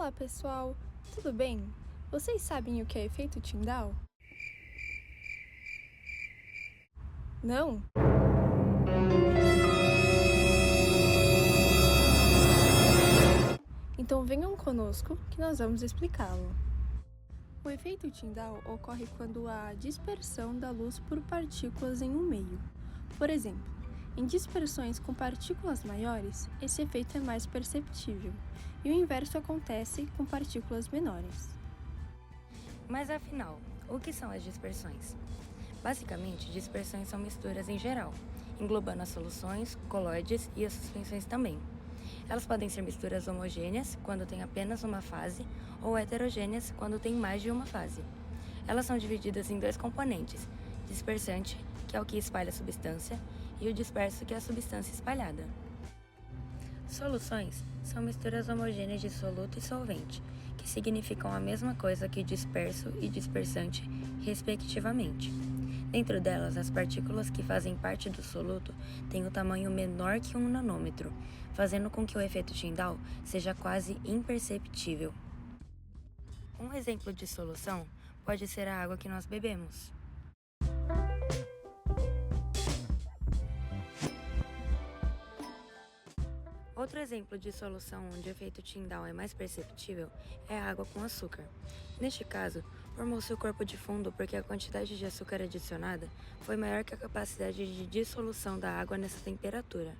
Olá, pessoal! Tudo bem? Vocês sabem o que é efeito Tyndall? Não? Então venham conosco que nós vamos explicá-lo. O efeito Tyndall ocorre quando há dispersão da luz por partículas em um meio. Por exemplo, em dispersões com partículas maiores, esse efeito é mais perceptível, e o inverso acontece com partículas menores. Mas afinal, o que são as dispersões? Basicamente, dispersões são misturas em geral, englobando as soluções, colóides e as suspensões também. Elas podem ser misturas homogêneas, quando tem apenas uma fase, ou heterogêneas, quando tem mais de uma fase. Elas são divididas em dois componentes, dispersante, que é o que espalha a substância, e o disperso, que é a substância espalhada. Soluções são misturas homogêneas de soluto e solvente, que significam a mesma coisa que disperso e dispersante, respectivamente. Dentro delas, as partículas que fazem parte do soluto têm o tamanho menor que 1 nanômetro, fazendo com que o efeito Tyndall seja quase imperceptível. Um exemplo de solução pode ser a água que nós bebemos. Outro exemplo de solução onde o efeito Tyndall é mais perceptível é a água com açúcar. Neste caso, formou-se o corpo de fundo porque a quantidade de açúcar adicionada foi maior que a capacidade de dissolução da água nessa temperatura.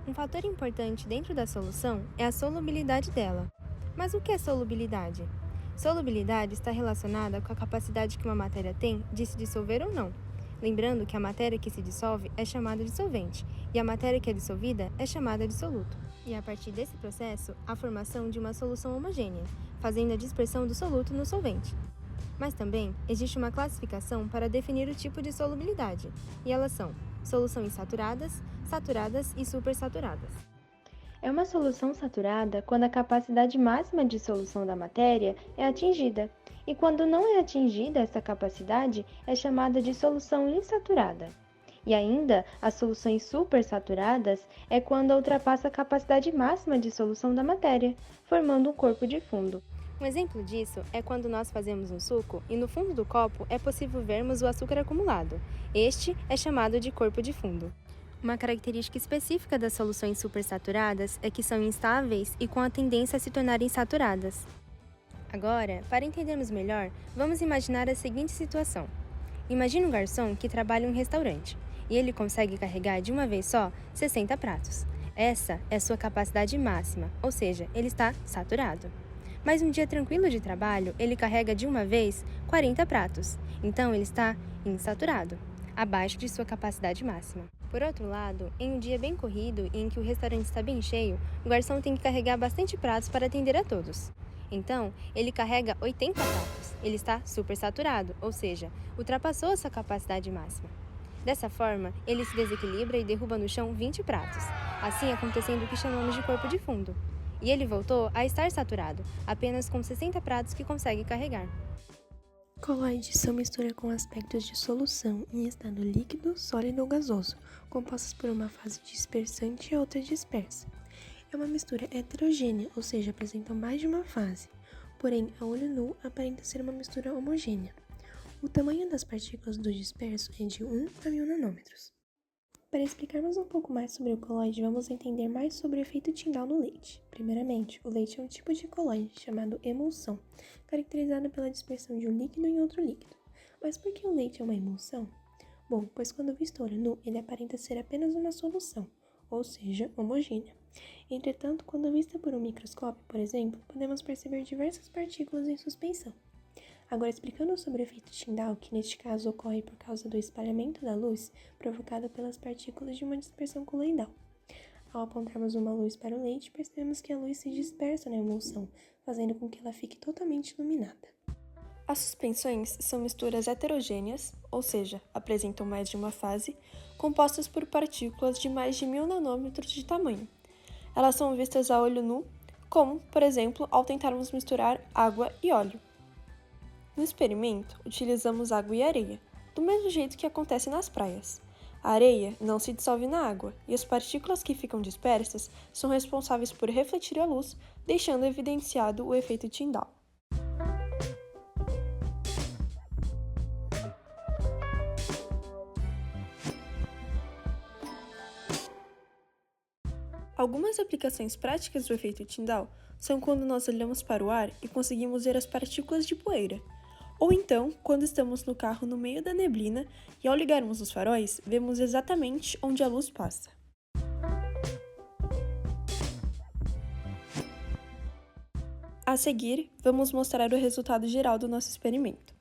Um fator importante dentro da solução é a solubilidade dela. Mas o que é solubilidade? Solubilidade está relacionada com a capacidade que uma matéria tem de se dissolver ou não. Lembrando que a matéria que se dissolve é chamada de solvente e a matéria que é dissolvida é chamada de soluto. E a partir desse processo, a formação de uma solução homogênea, fazendo a dispersão do soluto no solvente. Mas também existe uma classificação para definir o tipo de solubilidade, e elas são soluções insaturadas, saturadas e supersaturadas. É uma solução saturada quando a capacidade máxima de dissolução da matéria é atingida, e quando não é atingida essa capacidade é chamada de solução insaturada. E ainda, as soluções supersaturadas é quando ultrapassa a capacidade máxima de dissolução da matéria, formando um corpo de fundo. Um exemplo disso é quando nós fazemos um suco e no fundo do copo é possível vermos o açúcar acumulado. Este é chamado de corpo de fundo. Uma característica específica das soluções supersaturadas é que são instáveis e com a tendência a se tornarem saturadas. Agora, para entendermos melhor, vamos imaginar a seguinte situação. Imagine um garçom que trabalha em um restaurante e ele consegue carregar de uma vez só 60 pratos. Essa é a sua capacidade máxima, ou seja, ele está saturado. Mas um dia tranquilo de trabalho, ele carrega de uma vez 40 pratos, então ele está insaturado, abaixo de sua capacidade máxima. Por outro lado, em um dia bem corrido e em que o restaurante está bem cheio, o garçom tem que carregar bastante pratos para atender a todos. Então, ele carrega 80 pratos, ele está supersaturado, ou seja, ultrapassou sua capacidade máxima. Dessa forma, ele se desequilibra e derruba no chão 20 pratos, assim acontecendo o que chamamos de corpo de fundo. E ele voltou a estar saturado, apenas com 60 pratos que consegue carregar. Colóides são mistura com aspectos de solução em estado líquido, sólido ou gasoso, compostas por uma fase dispersante e outra dispersa. É uma mistura heterogênea, ou seja, apresentam mais de uma fase, porém, a olho nu aparenta ser uma mistura homogênea. O tamanho das partículas do disperso é de 1 a 1000 nanômetros. Para explicarmos um pouco mais sobre o colóide, vamos entender mais sobre o efeito Tyndall no leite. Primeiramente, o leite é um tipo de colóide chamado emulsão, caracterizado pela dispersão de um líquido em outro líquido. Mas por que o leite é uma emulsão? Bom, pois quando visto a olho nu, ele aparenta ser apenas uma solução, ou seja, homogênea. Entretanto, quando vista por um microscópio, por exemplo, podemos perceber diversas partículas em suspensão. Agora, explicando sobre o efeito Tyndall, que neste caso ocorre por causa do espalhamento da luz provocado pelas partículas de uma dispersão coloidal. Ao apontarmos uma luz para o leite, percebemos que a luz se dispersa na emulsão, fazendo com que ela fique totalmente iluminada. As suspensões são misturas heterogêneas, ou seja, apresentam mais de uma fase, compostas por partículas de mais de 1000 nanômetros de tamanho. Elas são vistas a olho nu como, por exemplo, ao tentarmos misturar água e óleo. No experimento, utilizamos água e areia, do mesmo jeito que acontece nas praias. A areia não se dissolve na água e as partículas que ficam dispersas são responsáveis por refletir a luz, deixando evidenciado o efeito Tyndall. Algumas aplicações práticas do efeito Tyndall são quando nós olhamos para o ar e conseguimos ver as partículas de poeira, ou então quando estamos no carro no meio da neblina e ao ligarmos os faróis, vemos exatamente onde a luz passa. A seguir, vamos mostrar o resultado geral do nosso experimento.